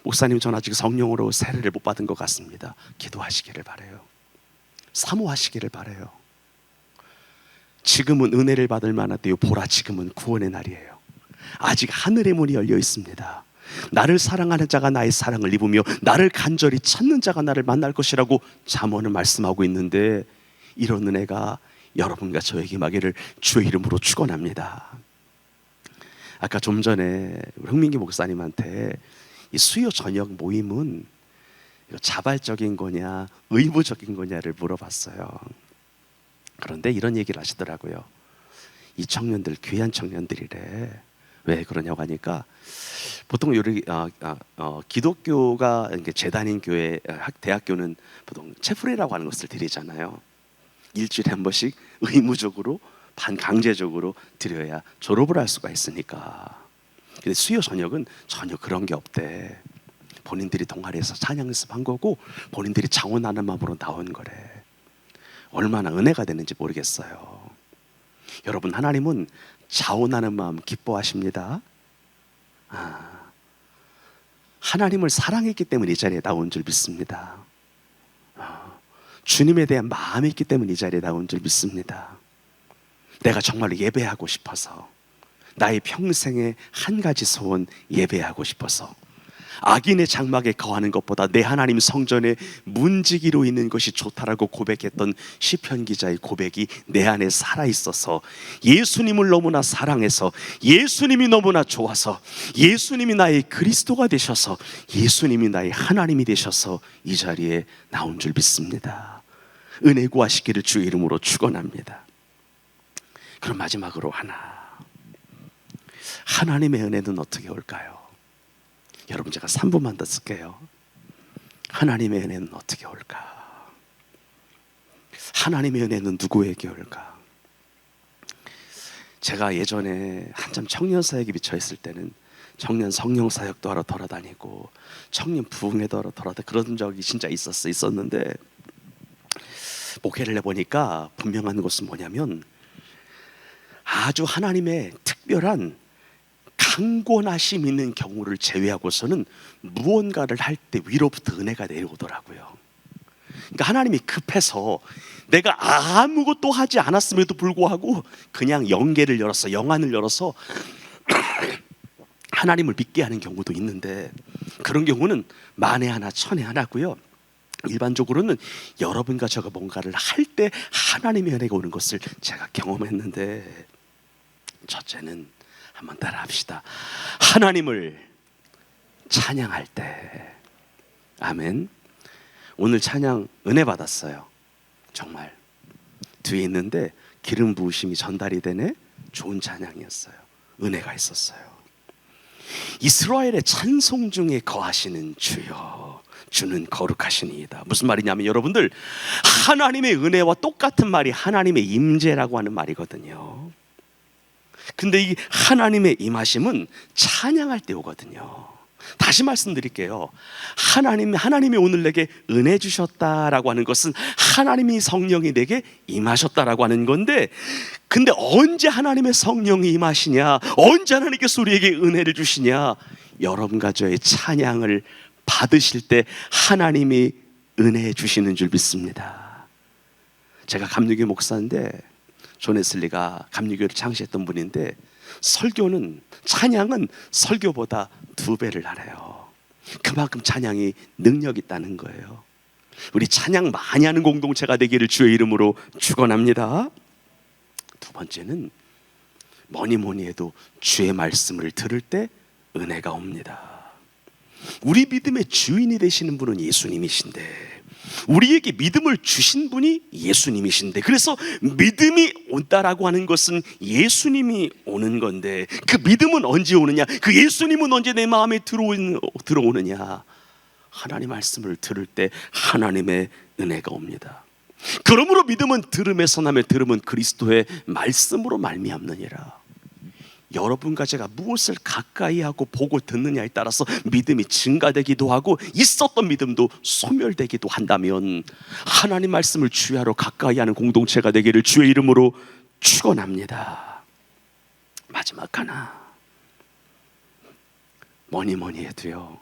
목사님, 전 아직 성령으로 세례를 못 받은 것 같습니다. 기도하시기를 바라요. 사모하시기를 바라요. 지금은 은혜를 받을 만하대요. 보라, 지금은 구원의 날이에요. 아직 하늘의 문이 열려 있습니다. 나를 사랑하는 자가 나의 사랑을 입으며 나를 간절히 찾는 자가 나를 만날 것이라고 잠언은 말씀하고 있는데, 이런 은혜가 여러분과 저에게 임하기를 주의 이름으로 축원합니다. 아까 좀 전에 흥민기 목사님한테 이 수요 저녁 모임은 이거 자발적인 거냐 의무적인 거냐를 물어봤어요. 그런데 이런 얘기를 하시더라고요. 이 청년들 귀한 청년들이래. 왜 그러냐고 하니까 보통 우리 기독교가 재단인 교회 대학교는 보통 체프리라고 하는 것을 드리잖아요. 일주일에 한 번씩 의무적으로 반강제적으로 드려야 졸업을 할 수가 있으니까. 근데 수요 저녁은 전혀 그런 게 없대. 본인들이 동아리에서 찬양 연습한 거고 본인들이 자원하는 마음으로 나온 거래. 얼마나 은혜가 되는지 모르겠어요. 여러분, 하나님은 자원하는 마음 기뻐하십니다. 하나님을 사랑했기 때문에 이 자리에 나온 줄 믿습니다. 주님에 대한 마음이 있기 때문에 이 자리에 나온 줄 믿습니다. 내가 정말로 예배하고 싶어서, 나의 평생의 한 가지 소원, 예배하고 싶어서. 악인의 장막에 거하는 것보다 내 하나님 성전에 문지기로 있는 것이 좋다라고 고백했던 시편 기자의 고백이 내 안에 살아있어서, 예수님을 너무나 사랑해서, 예수님이 너무나 좋아서, 예수님이 나의 그리스도가 되셔서, 예수님이 나의 하나님이 되셔서 이 자리에 나온 줄 믿습니다. 은혜 구하시기를 주의 이름으로 축원합니다. 그럼 마지막으로 하나님의 은혜는 어떻게 올까요? 여러분, 제가 3분만 더 쓸게요. 하나님의 은혜는 어떻게 올까? 하나님의 은혜는 누구에게 올까? 제가 예전에 한참 청년 사역에 미쳐 있을 때는 청년 성령 사역도 하러 돌아다니고 청년 부흥회도 하러 돌아다니고 그런 적이 진짜 있었는데, 목회를 해보니까 분명한 것은 뭐냐면, 아주 하나님의 특별한 강권하심 있는 경우를 제외하고서는 무언가를 할 때 위로부터 은혜가 내려오더라고요. 그러니까 하나님이 급해서 내가 아무것도 하지 않았음에도 불구하고 그냥 영계를 열어서, 영안을 열어서 하나님을 믿게 하는 경우도 있는데, 그런 경우는 만에 하나 천에 하나고요. 일반적으로는 여러분과 제가 뭔가를 할 때 하나님의 은혜가 오는 것을 제가 경험했는데, 첫째는 한번 따라 합시다. 하나님을 찬양할 때. 아멘. 오늘 찬양 은혜 받았어요. 정말 뒤에 있는데 기름 부으심이 전달이 되네. 좋은 찬양이었어요. 은혜가 있었어요. 이스라엘의 찬송 중에 거하시는 주여, 주는 거룩하시니이다. 무슨 말이냐면, 여러분들, 하나님의 은혜와 똑같은 말이 하나님의 임재라고 하는 말이거든요. 근데 이 하나님의 임하심은 찬양할 때 오거든요. 다시 말씀드릴게요. 하나님이 오늘 내게 은혜 주셨다라고 하는 것은 하나님이 성령이 내게 임하셨다라고 하는 건데, 근데 언제 하나님의 성령이 임하시냐, 언제 하나님께서 우리에게 은혜를 주시냐, 여러분과 저의 찬양을 받으실 때 하나님이 은혜 주시는 줄 믿습니다. 제가 감리교 목사인데, 존 웨슬리가 감리교를 창시했던 분인데, 찬양은 설교보다 2배를 하래요. 그만큼 찬양이 능력 있다는 거예요. 우리 찬양 많이 하는 공동체가 되기를 주의 이름으로 축원합니다. 두 번째는 뭐니 해도 주의 말씀을 들을 때 은혜가 옵니다. 우리 믿음의 주인이 되시는 분은 예수님이신데, 우리에게 믿음을 주신 분이 예수님이신데, 그래서 믿음이 온다라고 하는 것은 예수님이 오는 건데, 그 믿음은 언제 오느냐, 그 예수님은 언제 내 마음에 들어오느냐, 하나님 말씀을 들을 때 하나님의 은혜가 옵니다. 그러므로 믿음은 들음에서 나며 들음은 그리스도의 말씀으로 말미암느니라. 여러분과 제가 무엇을 가까이 하고 보고 듣느냐에 따라서 믿음이 증가되기도 하고 있었던 믿음도 소멸되기도 한다면, 하나님 말씀을 주야로 가까이 하는 공동체가 되기를 주의 이름으로 축원합니다. 마지막 뭐니 해도요,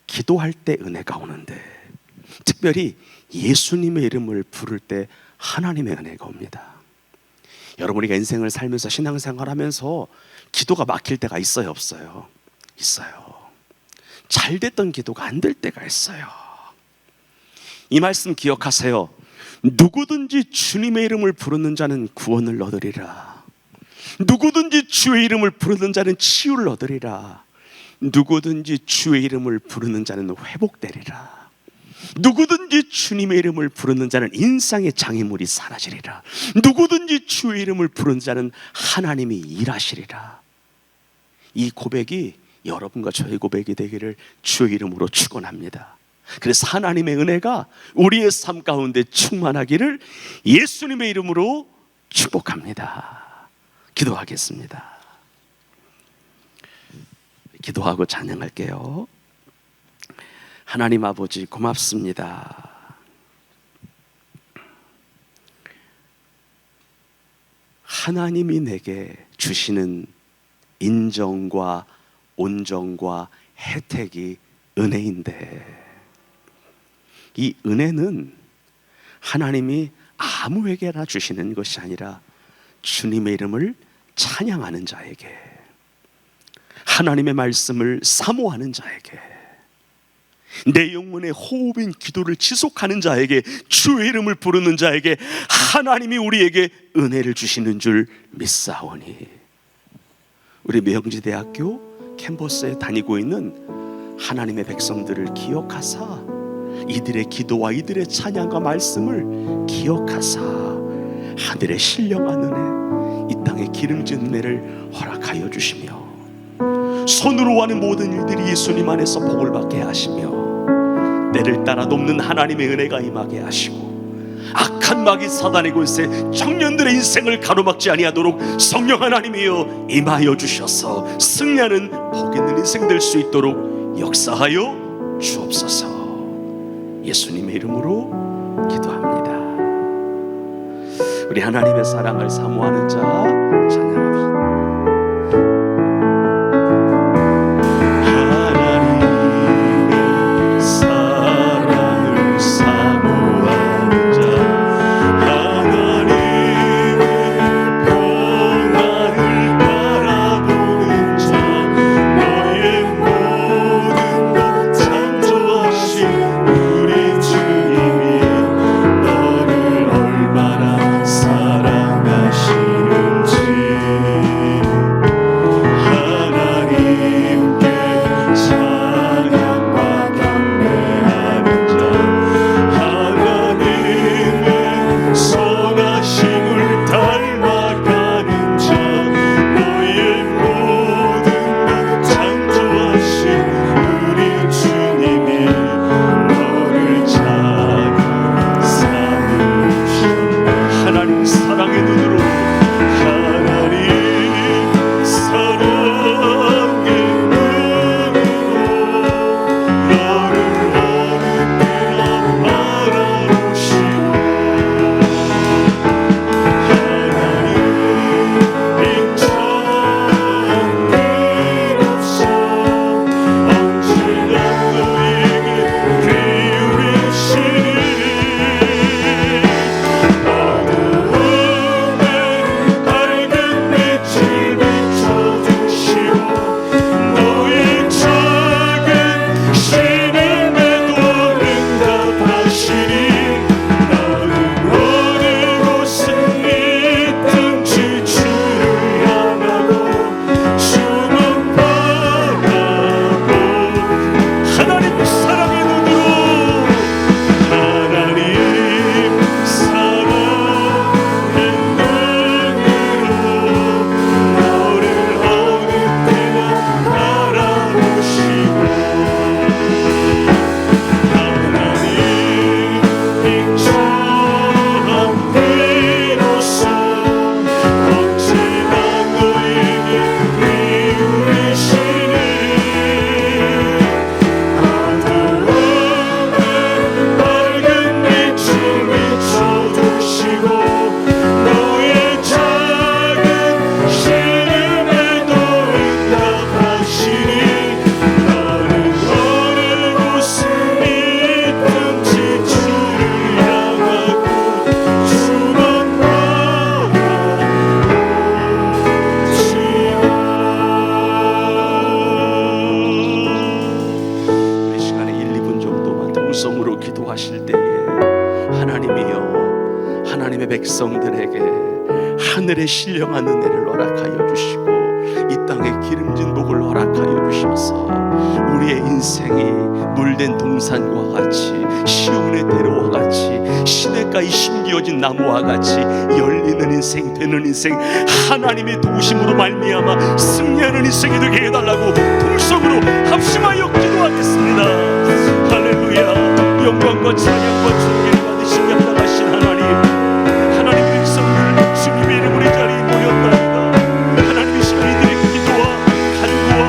기도할 때 은혜가 오는데, 특별히 예수님의 이름을 부를 때 하나님의 은혜가 옵니다. 여러분, 우리가 인생을 살면서 신앙생활하면서 기도가 막힐 때가 있어요, 없어요? 있어요. 잘 됐던 기도가 안 될 때가 있어요. 이 말씀 기억하세요. 누구든지 주님의 이름을 부르는 자는 구원을 얻으리라. 누구든지 주의 이름을 부르는 자는 치유를 얻으리라. 누구든지 주의 이름을 부르는 자는 회복되리라. 누구든지 주님의 이름을 부르는 자는 인생의 장애물이 사라지리라. 누구든지 주의 이름을 부르는 자는 하나님이 일하시리라. 이 고백이 여러분과 저의 고백이 되기를 주의 이름으로 축원합니다. 그래서 하나님의 은혜가 우리의 삶 가운데 충만하기를 예수님의 이름으로 축복합니다. 기도하겠습니다. 기도하고 찬양할게요. 하나님 아버지 고맙습니다. 하나님이 내게 주시는 인정과 온정과 혜택이 은혜인데, 이 은혜는 하나님이 아무에게나 주시는 것이 아니라 주님의 이름을 찬양하는 자에게, 하나님의 말씀을 사모하는 자에게, 내 영혼의 호흡인 기도를 지속하는 자에게, 주의 이름을 부르는 자에게 하나님이 우리에게 은혜를 주시는 줄 믿사오니, 우리 명지대학교 캠퍼스에 다니고 있는 하나님의 백성들을 기억하사 이들의 기도와 이들의 찬양과 말씀을 기억하사 하늘의 신령한 은혜, 이 땅의 기름진 은혜를 허락하여 주시며, 손으로 하는 모든 일들이 예수님 안에서 복을 받게 하시며, 때를 따라 돕는 하나님의 은혜가 임하게 하시고, 악한 마귀 사단의 권세 청년들의 인생을 가로막지 아니하도록 성령 하나님이여 임하여 주셔서 승리하는 복 있는 인생 될 수 있도록 역사하여 주옵소서. 예수님의 이름으로 기도합니다. 우리 하나님의 사랑을 사모하는 자 찬양합시다. 백성들에게 하늘의 신령한 은혜를 허락하여 주시고 이 땅의 기름진 복을 허락하여 주셔서 우리의 인생이 물된 동산과 같이 시온의 대로와 같이 시냇가에 심기어진 나무와 같이 열리는 인생, 되는 인생, 하나님의 도우심으로 말미암아 승리하는 인생이 되게 해달라고 통성으로 합심하여 기도하겠습니다. 할렐루야. 영광과 찬양과 존귀를 받으시게 합당하신 하나님의 백성들 주님의 이름으로 이 자리에 모였나이다. 하나님의 시간이 드린 기도와 간구와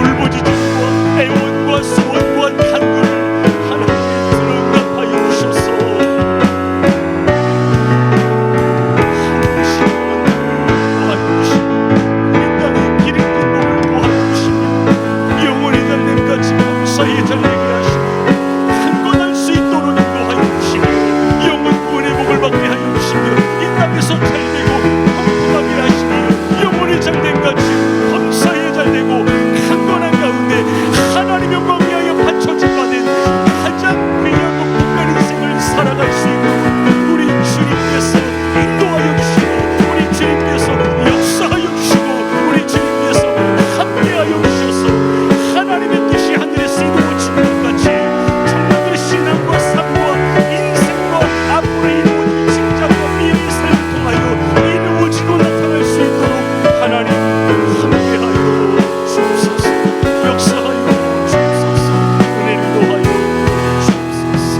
울부짖음과 애원과 소원과 간구를 하나님의 뜻으로 응답하여 주셔서 이 땅에 길 잃는 몸을 도와주시며 영원히 달님같이 감사히 잘 되게 하시고 한건할 수 있도록 인도하여 주시며 영원 구원의 복을 받게 하여 주시며 이 땅에서 잘 되고 평범하게 하시며 영원히 잘된 같이 감사히 잘 되고 강건한 가운데 하나님 영광 위하여 바쳐진 바된 가장 귀하고 빛난 인생을 살아갈 수 있도록 우리 주님께서 인도하여 주시고 우리 주님께서 역사하여 주시고 우리 주님께서 함께하여 주셔서 하나님의 뜻이 하늘에서 이루어지는 것 같이 정말 신앙과 삶과 인생과 앞으로의 모든 직장과 미래의 삶을 통하여 이루어지고 나타날 수 있도록 하나님 함께하여 주옵소서. 역사하여 주옵소서. 은혜를 더하여 주옵소서.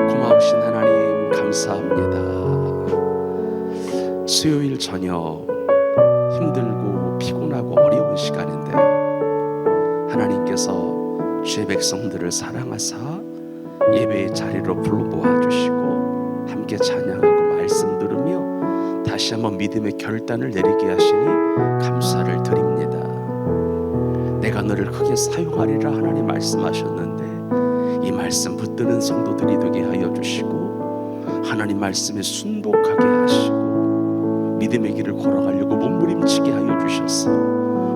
고마우신 하나님 감사합니다. 수요일 저녁 힘들고 피곤하고 어려운 시간인데요, 하나님께서 주의 백성들을 사랑하사 예배의 자리로 불러 모아주시고 함께 찬양하고 말씀 들으며 다시 한번 믿음의 결단을 내리게 하시니 감사를 드립니다. 내가 너를 크게 사용하리라 하나님 말씀하셨는데 이 말씀 붙드는 성도들이 되게 하여 주시고 하나님 말씀에 순복하게 하시고 믿음의 길을 걸어가려고 몸부림치게 하여 주셔서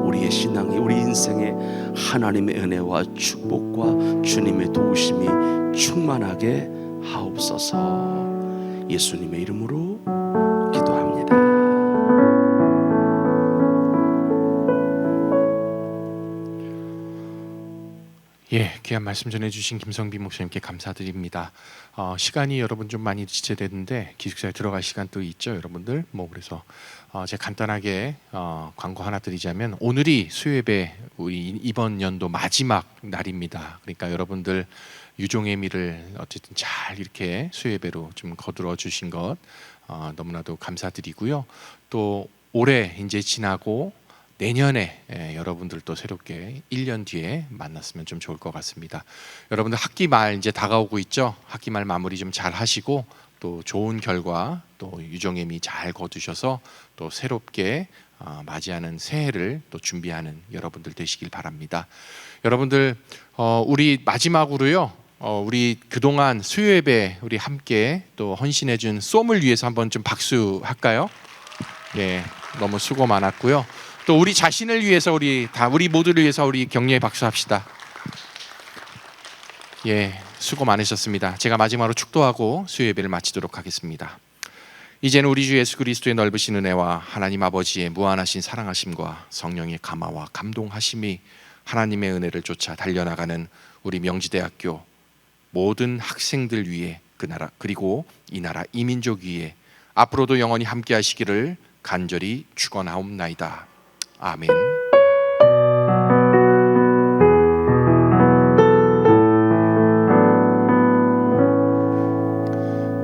우리의 신앙이, 우리 인생에 하나님의 은혜와 축복과 주님의 도우심이 충만하게 하옵소서. 예수님의 이름으로 기도합니다. 예, 귀한 말씀 전해주신 김성빈 목사님께 감사드립니다. 시간이 여러분 좀 많이 지체됐는데 기숙사에 들어갈 시간도 있죠, 여러분들. 그래서 제가 간단하게 광고 하나 드리자면 오늘이 수요예배 우리 이번 연도 마지막 날입니다. 그러니까 여러분들 유종의 미를 어쨌든 잘 이렇게 수요예배로 좀 거두어 주신 것 너무나도 감사드리고요. 또 올해 이제 지나고 내년에 여러분들 또 새롭게 1년 뒤에 만났으면 좀 좋을 것 같습니다. 여러분들 학기 말 이제 다가오고 있죠. 학기 말 마무리 좀 잘 하시고 또 좋은 결과 또 유종의미 잘 거두셔서 또 새롭게 맞이하는 새해를 또 준비하는 여러분들 되시길 바랍니다. 여러분들 우리 마지막으로요, 우리 그동안 수요예배 우리 함께 또 헌신해준 쏨을 위해서 한번 좀 박수 할까요? 네, 너무 수고 많았고요. 또 우리 자신을 위해서 우리 모두를 위해서 우리 격려의 박수합시다. 예, 수고 많으셨습니다. 제가 마지막으로 축도하고 수요예배를 마치도록 하겠습니다. 이제는 우리 주 예수 그리스도의 넓으신 은혜와 하나님 아버지의 무한하신 사랑하심과 성령의 감화와 감동하심이 하나님의 은혜를 쫓아 달려나가는 우리 명지대학교 모든 학생들 위해 그 나라 그리고 이 나라 이 민족 위에 앞으로도 영원히 함께 하시기를 간절히 축원하옵나이다. 아멘.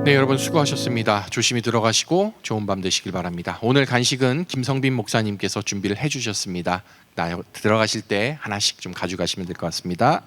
네, 여러분 수고하셨습니다. 조심히 들어가시고 좋은 밤 되시길 바랍니다. 오늘 간식은 김성빈 목사님께서 준비를 해주셨습니다. 들어가실 때 하나씩 좀 가져가시면 될 것 같습니다.